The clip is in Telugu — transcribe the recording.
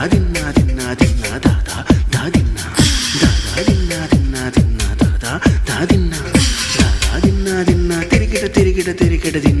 దిన్నా దిన్నా దిన్నా దాదా దాదిన్నా దాదా దిన్నా దిన్నా దిన్నా దాదా దాదిన్నా దాదా దిన్నా దిన్నా తిరిగిట తిరిగిట తిరిగిట దిన్నా